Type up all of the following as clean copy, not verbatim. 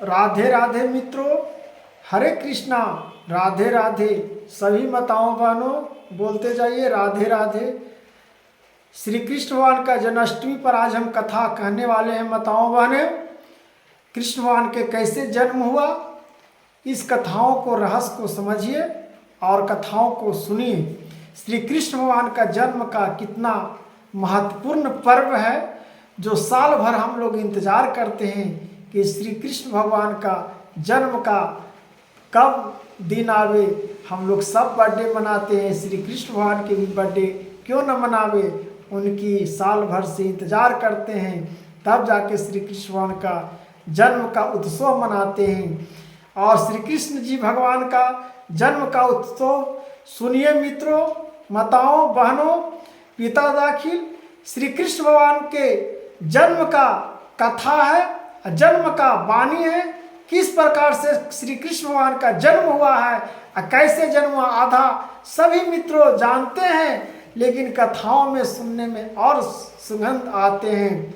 राधे राधे मित्रों, हरे कृष्णा। राधे राधे सभी माताओं बहनों, बोलते जाइए राधे राधे। श्री कृष्ण भगवान का जन्माष्टमी पर आज हम कथा कहने वाले हैं माताओं बहनें। कृष्ण भगवान के कैसे जन्म हुआ, इस कथाओं को रहस्य को समझिए और कथाओं को सुनिए। श्री कृष्ण भगवान का जन्म का कितना महत्वपूर्ण पर्व है, जो साल भर हम लोग इंतजार करते हैं कि श्री कृष्ण भगवान का जन्म का कब दिन आवे। हम लोग सब बर्थडे मनाते हैं, श्री कृष्ण भगवान के भी बर्थडे क्यों न मनावे। उनकी साल भर से इंतजार करते हैं, तब जाके श्री कृष्ण भगवान का जन्म का उत्सव मनाते हैं। और श्री कृष्ण जी भगवान का जन्म का उत्सव सुनिए मित्रों, माताओं बहनों, पिता दाखिल श्री कृष्ण भगवान के जन्म का कथा है, जन्म का वाणी है। किस प्रकार से श्री कृष्ण भगवान का जन्म हुआ है, कैसे जन्म हुआ, आधा सभी मित्रों जानते हैं, लेकिन कथाओं में सुनने में और सुगंध आते हैं।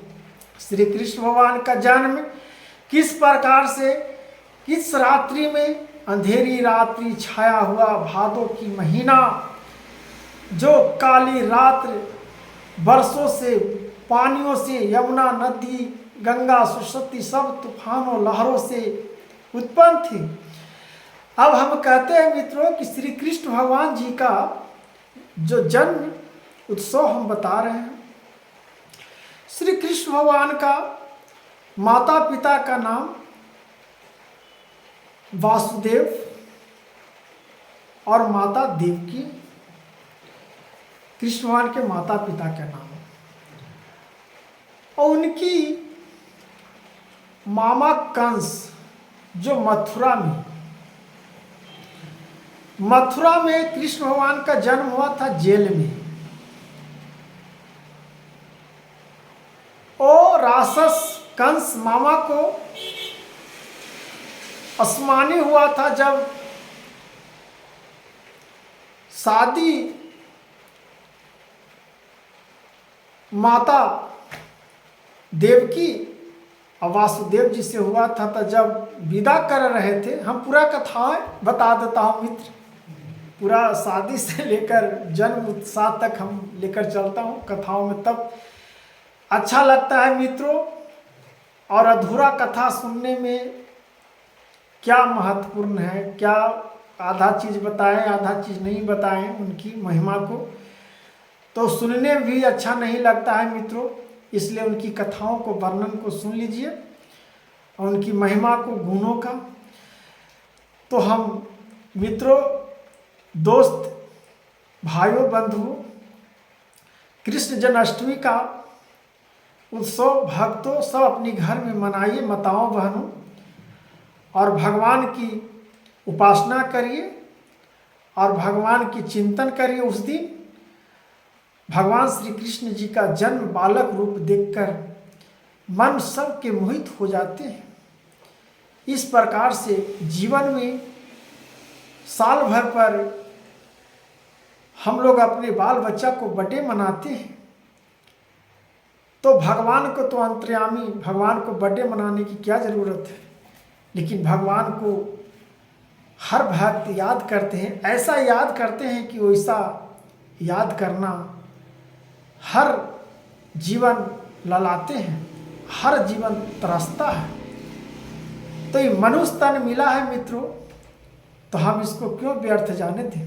श्री कृष्ण भगवान का जन्म किस प्रकार से, किस रात्रि में, अंधेरी रात्रि छाया हुआ भादों की महीना, जो काली रात्र बरसों से पानियों से, यमुना नदी, गंगा, सरस्वती सब तूफानों लहरों से उत्पन्न थी। अब हम कहते हैं मित्रों कि श्री कृष्ण भगवान जी का जो जन्म उत्सव हम बता रहे हैं। श्री कृष्ण भगवान का माता पिता का नाम वासुदेव और माता देवकी, कृष्ण भगवान के माता पिता का नाम। और उनकी मामा कंस जो मथुरा में कृष्ण भगवान का जन्म हुआ था जेल में। और राक्षस कंस मामा को अस्मानी हुआ था जब शादी माता देवकी और वासुदेव जी से हुआ था। तो जब विदा कर रहे थे, हम पूरा कथा बता देता हूँ मित्र, पूरा शादी से लेकर जन्म उत्साह तक हम लेकर चलता हूँ कथाओं में, तब अच्छा लगता है मित्रों। और अधूरा कथा सुनने में क्या महत्वपूर्ण है, क्या आधा चीज़ बताएं आधा चीज़ नहीं बताएं उनकी महिमा को, तो सुनने भी अच्छा नहीं लगता है मित्रों। इसलिए उनकी कथाओं को, वर्णन को सुन लीजिए और उनकी महिमा को, गुणों का। तो हम मित्रों, दोस्त, भाइयों, बंधुओं, कृष्ण जन्माष्टमी का उत्सव भक्तों सब अपनी घर में मनाइए, माताओं बहनों, और भगवान की उपासना करिए और भगवान की चिंतन करिए। उस दिन भगवान श्री कृष्ण जी का जन्म बालक रूप देखकर मन सबके मोहित हो जाते हैं। इस प्रकार से जीवन में साल भर पर हम लोग अपने बाल बच्चा को बर्थडे मनाते हैं, तो भगवान को तो अंतर्यामी भगवान को बर्थडे मनाने की क्या ज़रूरत है। लेकिन भगवान को हर भक्त याद करते हैं, ऐसा याद करते हैं कि वैसा याद करना हर जीवन ललाते हैं, हर जीवन तरसता है। तो ये मनुष्य तन मिला है मित्रों, तो हम इसको क्यों व्यर्थ जाने दें।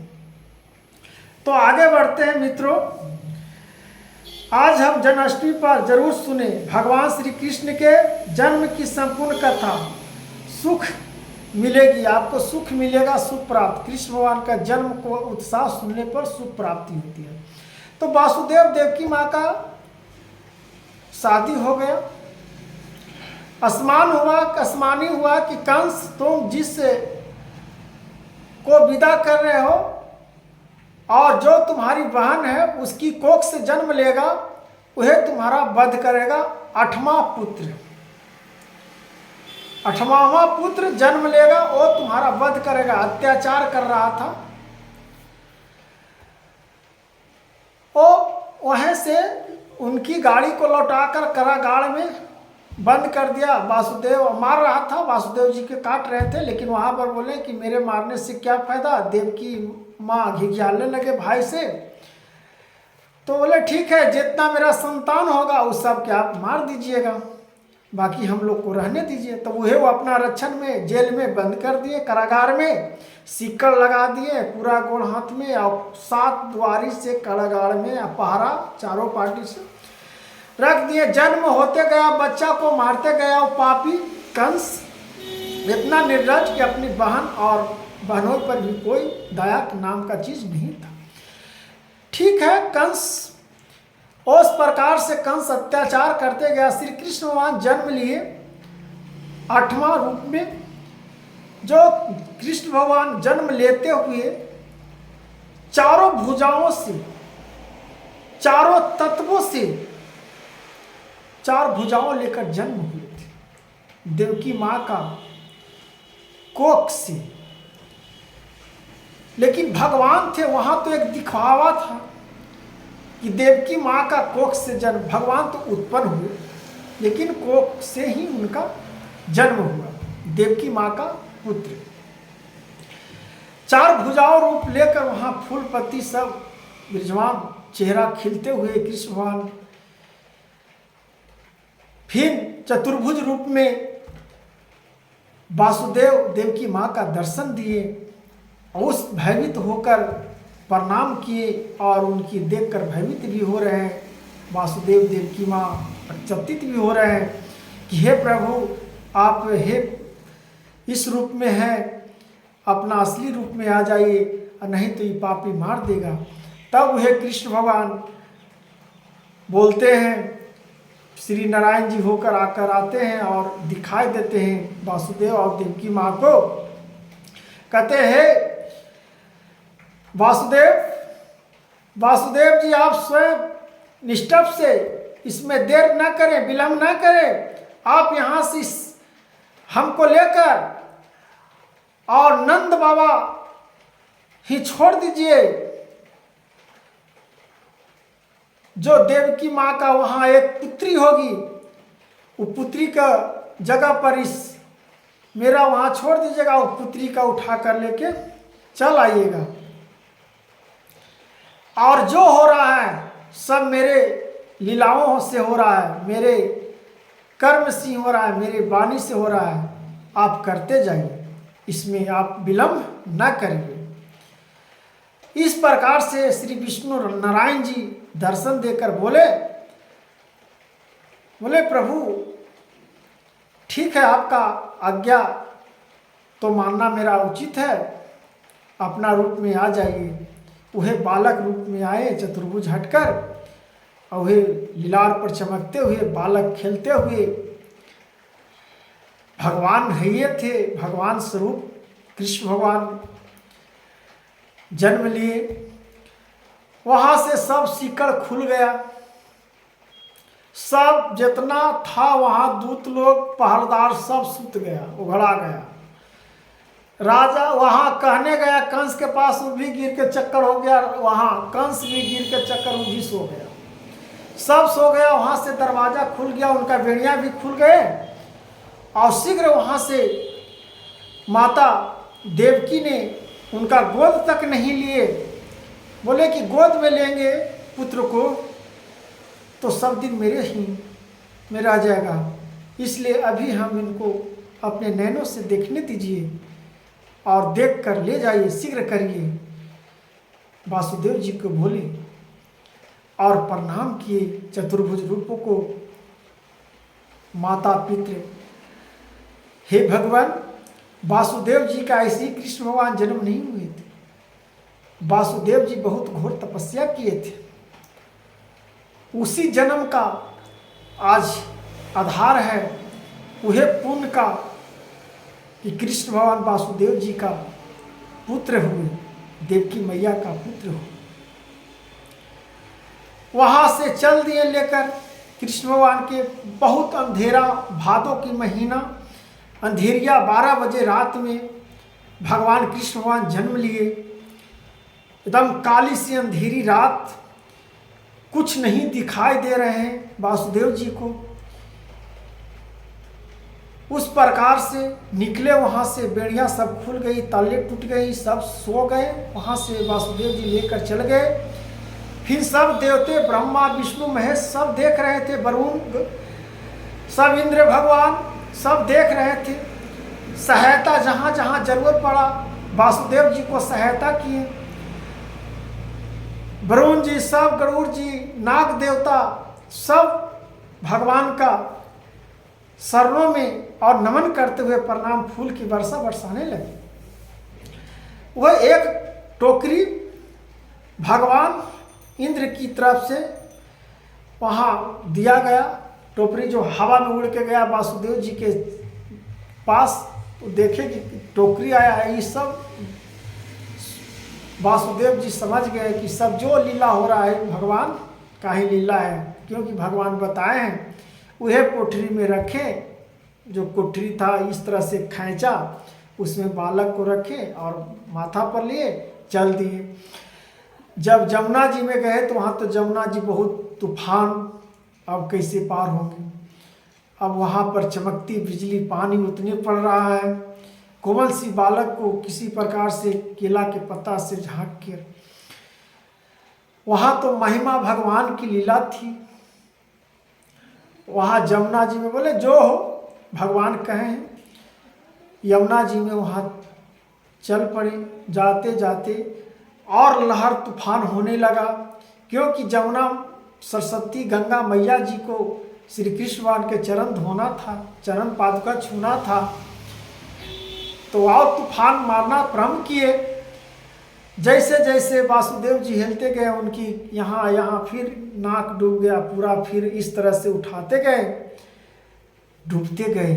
तो आगे बढ़ते हैं मित्रों। आज हम जन्माष्टमी पर जरूर सुने भगवान श्री कृष्ण के जन्म की संपूर्ण कथा। सुख मिलेगी आपको, सुख मिलेगा, सुख प्राप्त। कृष्ण भगवान का जन्म को उत्साह सुनने पर सुख प्राप्ति होती है। तो वासुदेव देवकी माँ का शादी हो गया, अस्मानी हुआ कि कंस तुम जिस को विदा कर रहे हो और जो तुम्हारी बहन है उसकी कोख से जन्म लेगा, वह तुम्हारा वध करेगा। 8वां पुत्र जन्म लेगा, वो तुम्हारा वध करेगा। अत्याचार कर रहा था, वो वहीं से उनकी गाड़ी को लौटाकर कारागार में बंद कर दिया। वासुदेव मार रहा था, वासुदेव जी के काट रहे थे, लेकिन वहां पर बोले कि मेरे मारने से क्या फायदा। देवकी माँ घिघियालने लगे भाई से। तो बोले ठीक है, जितना मेरा संतान होगा उस सब के आप मार दीजिएगा, बाकी हम लोग को रहने दीजिए। तो वो अपना रक्षण में जेल में बंद कर दिए, कारागार में सिक्कड़ लगा दिए पूरा गोड़ हाथ में, और 7 द्वारी से कारागार में पहरा चारों पार्टी से रख दिए। जन्म होते गया बच्चा को मारते गया वो पापी कंस, इतना निर्लज कि अपनी बहन और बहनों पर भी कोई दया नाम का चीज नहीं था। ठीक है, कंस उस प्रकार से कंस अत्याचार करते गया। श्री कृष्ण भगवान जन्म लिए 8वां रूप में। जो कृष्ण भगवान जन्म लेते हुए चारों भुजाओं से, चारों तत्वों से 4 भुजाओं लेकर जन्म हुए थे। देवकी माँ का कोख से, लेकिन भगवान थे वहां तो एक दिखावा था कि देवकी माँ का कोख से जन्म। भगवान तो उत्पन्न हुए, लेकिन कोख से ही उनका जन्म हुआ, देवकी माँ का पुत्र। 4 भुजाओं रूप लेकर वहां फूल पत्ती सब विराजमान, चेहरा खिलते हुए कृष्ण भगवान फिर चतुर्भुज रूप में वासुदेव देवकी माँ का दर्शन दिए, उस भयभीत होकर प्रणाम किए और उनकी देखकर भयभीत भी हो रहे हैं। वासुदेव देवकी माँ चकित भी हो रहे हैं कि हे प्रभु, आप हे इस रूप में हैं, अपना असली रूप में आ जाइए, और नहीं तो ये पापी मार देगा। तब हे कृष्ण भगवान बोलते हैं, श्री नारायण जी होकर आकर आते हैं और दिखाई देते हैं वासुदेव और देवकी माँ को। कहते हैं वासुदेव जी, आप स्वयं निष्ठप से इसमें देर न करें, विलंब न करें, आप यहाँ से हमको लेकर और नंद बाबा ही छोड़ दीजिए। जो देवकी माँ का वहाँ एक पुत्री होगी, वो पुत्री का जगह पर इस मेरा वहाँ छोड़ दीजिएगा, वो पुत्री का उठा कर लेके चल आइएगा। और जो हो रहा है सब मेरे लीलाओं से हो रहा है, मेरे कर्म से हो रहा है, मेरे वाणी से हो रहा है, आप करते जाइए, इसमें आप विलंब न करिए। इस प्रकार से श्री विष्णु नारायण जी दर्शन देकर बोले प्रभु ठीक है, आपका आज्ञा तो मानना मेरा उचित है, अपना रूप में आ जाइए। वह बालक रूप में आए, चतुर्भुज हटकर, और वह लीलार पर चमकते हुए बालक खेलते हुए भगवान है ये थे। भगवान स्वरूप कृष्ण भगवान जन्म लिए। वहां से सब सिकड़ खुल गया, सब जितना था वहां दूत लोग पहरेदार सब सुत गया, उघड़ा गया। राजा वहां कहने गया कंस के पास, वो भी गिर के चक्कर हो गया, वहां कंस भी गिर के चक्कर, वो भी सो गया, सब सो गया। वहां से दरवाजा खुल गया, उनका बेड़िया भी खुल गए, और शीघ्र वहां से माता देवकी ने उनका गोद तक नहीं लिए। बोले कि गोद में लेंगे पुत्र को तो सब दिन मेरे ही में रह जाएगा, इसलिए अभी हम इनको अपने नैनों से देखने दीजिए और देख कर ले जाइए, शीघ्र करिए। वासुदेव जी को बोले और प्रणाम किए चतुर्भुज रूपों को, माता पितृ। हे भगवान, वासुदेव जी का ऐसे ही कृष्ण भगवान जन्म नहीं हुए थे। वासुदेव जी बहुत घोर तपस्या किए थे, उसी जन्म का आज आधार है वह पुण्य का कि कृष्ण भगवान वासुदेव जी का पुत्र हुए, देवकी मैया का पुत्र हुए। वहां से चल दिए लेकर कृष्ण भगवान के। बहुत अंधेरा, भादों की महीना, अंधेरिया 12 बजे रात में भगवान कृष्ण भगवान जन्म लिए। एकदम काली सी अंधेरी रात, कुछ नहीं दिखाई दे रहे हैं वासुदेव जी को। उस प्रकार से निकले वहाँ से, बेड़ियाँ सब खुल गई, ताले टूट गई, सब सो गए। वहाँ से वासुदेव जी लेकर चल गए। फिर सब देवते ब्रह्मा विष्णु महेश सब देख रहे थे, वरुण सब, इंद्र भगवान सब देख रहे थे। सहायता जहाँ जहाँ जरूरत पड़ा वासुदेव जी को सहायता किए। वरुण जी सब, गरुड़ जी, नाग देवता सब भगवान का शरणों में और नमन करते हुए प्रणाम फूल की वर्षा बरसाने लगे। वह एक टोकरी भगवान इंद्र की तरफ से वहाँ दिया गया। टोकरी जो हवा में उड़ के गया वासुदेव जी के पास, तो देखे कि टोकरी आया है। ये सब वासुदेव जी समझ गए कि सब जो लीला हो रहा है भगवान का ही लीला है, क्योंकि भगवान बताए हैं वह कोठरी में रखे। जो कोठरी था इस तरह से खींचा, उसमें बालक को रखे और माथा पर लिए चल दिए। जब जमुना जी में गए तो वहाँ तो जमुना जी बहुत तूफान, अब कैसे पार होंगे। अब वहाँ पर चमकती बिजली, पानी उतने पड़ रहा है। कोमल सी बालक को किसी प्रकार से केला के पत्ता से झाँक कर, वहाँ तो महिमा भगवान की लीला थी। वहाँ जमुना जी में बोले जो हो भगवान कहे हैं। यमुना जी में वहाँ चल पड़े। जाते जाते और लहर तूफान होने लगा, क्योंकि जमुना सरस्वती गंगा मैया जी को श्री कृष्ण भगवान के चरण धोना था, चरण पादुका छूना था। तो और तूफान मारना प्रारंभ किए। जैसे जैसे वासुदेव जी हिलते गए, उनकी यहाँ फिर नाक डूब गया पूरा, फिर इस तरह से उठाते गए, डूबते गए।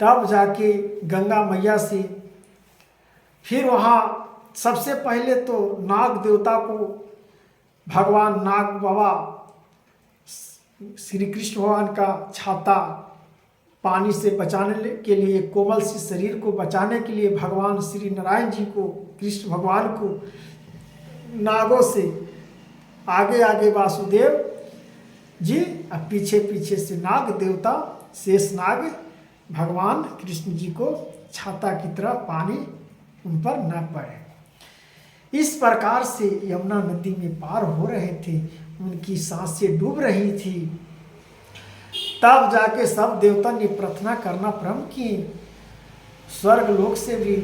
तब जाके गंगा मैया से फिर वहाँ सबसे पहले तो नाग देवता को भगवान नाग बाबा श्री कृष्ण भगवान का छाता पानी से बचाने के लिए, कोमल सी शरीर को बचाने के लिए भगवान श्री नारायण जी को, कृष्ण भगवान को नागों से आगे आगे वासुदेव जी और पीछे पीछे से नाग देवता शेष नाग भगवान कृष्ण जी को छाता की तरह पानी उन पर न पड़े। इस प्रकार से यमुना नदी में पार हो रहे थे। उनकी सांसें डूब रही थी। तब जाके सब देवता ने प्रार्थना करना प्रारंभ किए स्वर्ग लोक से भी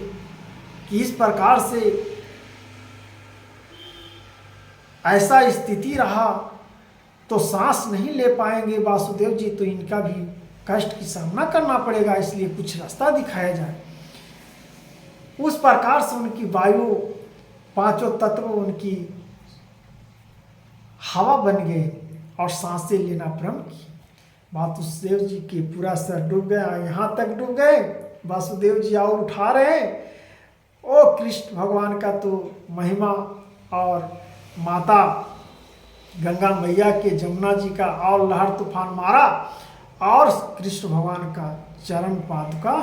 कि इस प्रकार से ऐसा स्थिति रहा तो सांस नहीं ले पाएंगे वासुदेव जी, तो इनका भी कष्ट की सामना करना पड़ेगा, इसलिए कुछ रास्ता दिखाया जाए। उस प्रकार से उनकी वायु, पांचों तत्व उनकी हवा बन गए और सांसें लेना प्रारंभ की। वासुदेव जी के पूरा सर डूब गया, यहाँ तक डूब गए। वासुदेव जी और उठा रहे। ओ कृष्ण भगवान का तो महिमा, और माता गंगा मैया के, जमुना जी का और लहर तूफान मारा, और कृष्ण भगवान का चरण पादुका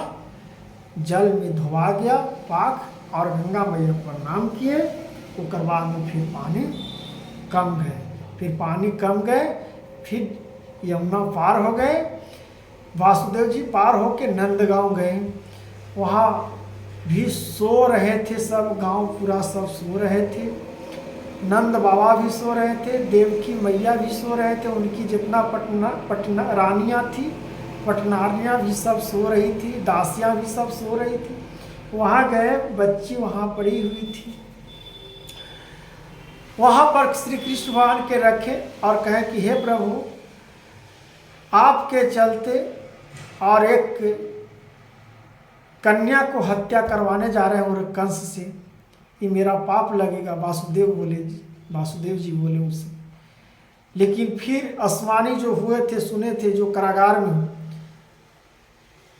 जल में धोवा गया पाक, और गंगा मैया को प्रणाम किए। उसके बाद में फिर पानी कम गए, फिर पानी कम गए, फिर यमुना पार हो गए। वासुदेव जी पार होके नंदगांव गए। वहाँ भी सो रहे थे सब, गांव पूरा सब सो रहे थे। नंद बाबा भी सो रहे थे, देवकी मैया भी सो रहे थे। उनकी जितना पटना रानियाँ थी, पटनारियाँ भी सब सो रही थी, दासियाँ भी सब सो रही थी। वहाँ गए, बच्ची वहाँ पड़ी हुई थी। वहाँ पर श्री कृष्ण भगवान के रखे और कहे कि हे प्रभु, आपके चलते और एक कन्या को हत्या करवाने जा रहे हैं और कंस से, ये मेरा पाप लगेगा। वासुदेव जी बोले उनसे। लेकिन फिर आसमानी जो हुए थे, सुने थे, जो कारागार में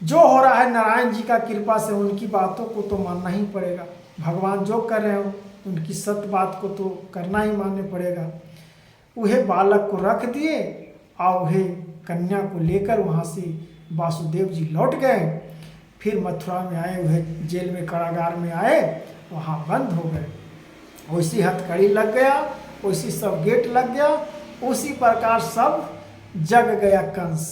जो हो रहा है नारायण जी का कृपा से, उनकी बातों को तो मानना ही पड़ेगा। भगवान जो कर रहे हो उनकी सत्य बात को तो करना ही मानना पड़ेगा। वह बालक को रख दिए और वह कन्या को लेकर वहाँ से वासुदेव जी लौट गए। फिर मथुरा में आए, वह जेल में कारागार में आए, वहाँ बंद हो गए। वैसी हथकड़ी लग गया, वैसी सब गेट लग गया, उसी प्रकार सब जग गया कंस।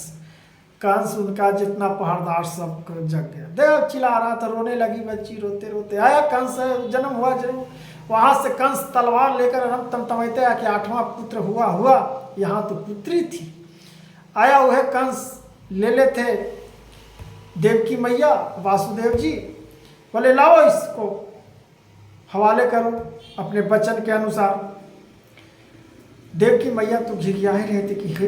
कंस उनका जितना पहरदार सब जग गया। देव चिल्ला रहा था, रोने लगी बच्ची, रोते रोते आया कंस, जन्म हुआ जरूर। वहां से कंस तलवार लेकर हम तमतमाते आया कि 8वां पुत्र हुआ। यहाँ तो पुत्री थी। आया वह कंस ले लेते देवकी मैया, वासुदेव जी बोले लाओ इसको हवाले करो अपने वचन के अनुसार। देवकी मैया तो घिघियाए रहते कि हे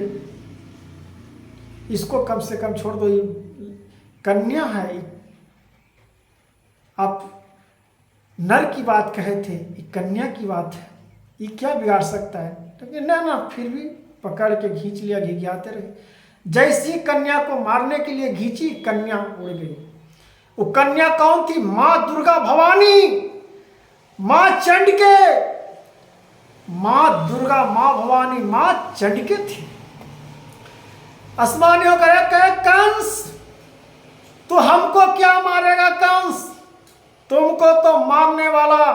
इसको कम से कम छोड़ दो, ये कन्या है। आप नर की बात कहे थे, ये कन्या की बात है, ये क्या बिगाड़ सकता है? तो ना फिर भी पकड़ के खींच लिया, घिघियाते रहे। जैसी कन्या को मारने के लिए खींची, कन्या उड़ गई। वो कन्या कौन थी? मां दुर्गा भवानी, मां चंडिके, मां दुर्गा, मां भवानी, मां चंडिके थी। आसमानी होकर कहे कंस तू हमको क्या मारेगा? कंस तुमको तो मारने वाला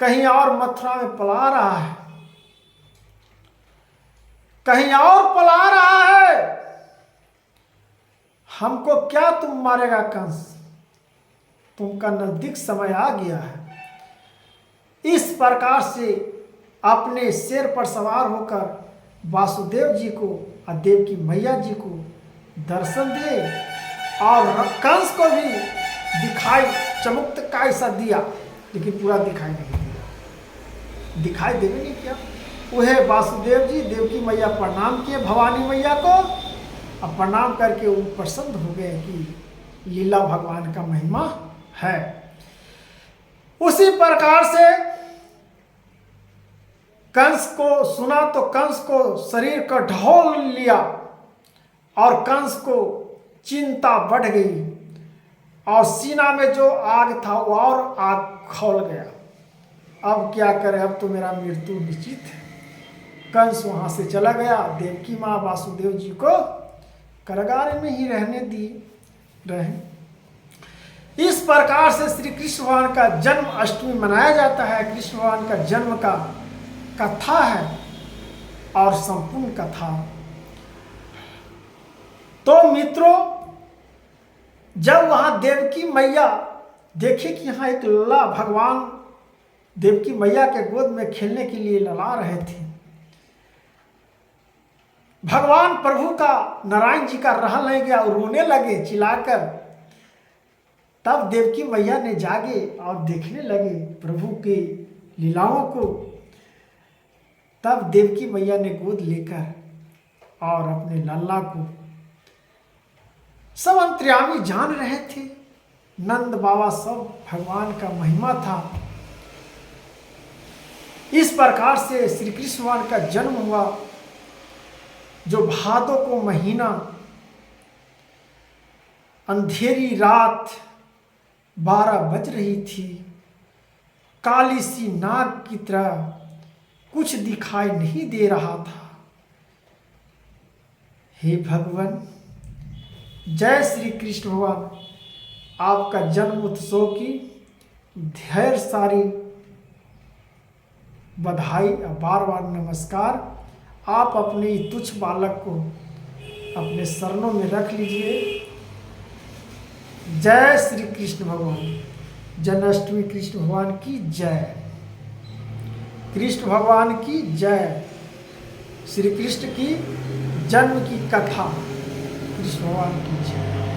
कहीं और मथुरा में पला रहा है, कहीं और पला रहा है, हमको क्या तुम मारेगा कंस? तुमका नजदीक समय आ गया है। इस प्रकार से अपने शेर पर सवार होकर वासुदेव जी को और देवकी मैया जी को दर्शन दे और कंस को भी दिखाई चमत्कार ऐसा दिया, लेकिन पूरा दिखाई नहीं दिया, दिखाई देवे नहीं किया। वह वासुदेव जी देवकी मैया प्रणाम किए भवानी मैया को, और प्रणाम करके वो प्रसन्न हो गए कि लीला भगवान का महिमा है। उसी प्रकार से कंस को सुना तो कंस को शरीर का ढोल लिया और कंस को चिंता बढ़ गई और सीना में जो आग था वो और आग खौल गया। अब क्या करे, अब तो मेरा मृत्यु निश्चित है। कंस वहां से चला गया। देवकी माँ वासुदेव जी को कारागार में ही रहने दी रहे। इस प्रकार से श्री कृष्ण भगवान का जन्म अष्टमी मनाया जाता है। कृष्ण भगवान का जन्म का कथा है और संपूर्ण कथा। तो मित्रों, जब वहां देवकी मैया देखे कि यहाँ एक लला भगवान देवकी मैया के गोद में खेलने के लिए लला रहे थे, भगवान प्रभु का नारायण जी का रहा नहीं गया और रोने लगे चिल्लाकर। तब देवकी मैया ने जागे और देखने लगे प्रभु के लीलाओं को। तब देवकी मैया ने गोद लेकर और अपने लल्ला को, सब अंतर्यामी जान रहे थे, नंद बाबा सब भगवान का महिमा था। इस प्रकार से श्री कृष्ण भगवान का जन्म हुआ। जो भादों को महीना, अंधेरी रात 12 बज रही थी, काली सी नाग की तरह कुछ दिखाई नहीं दे रहा था। हे भगवान, जय श्री कृष्ण भगवान, आपका जन्म उत्सव की ढेर सारी बधाई और बार बार नमस्कार। आप अपने तुच्छ बालक को अपने शरणों में रख लीजिए। जय श्री कृष्ण भगवान। जन्माष्टमी कृष्ण भगवान की जय। कृष्ण भगवान की जय। श्री कृष्ण की जन्म की कथा कृष्ण भगवान की जय।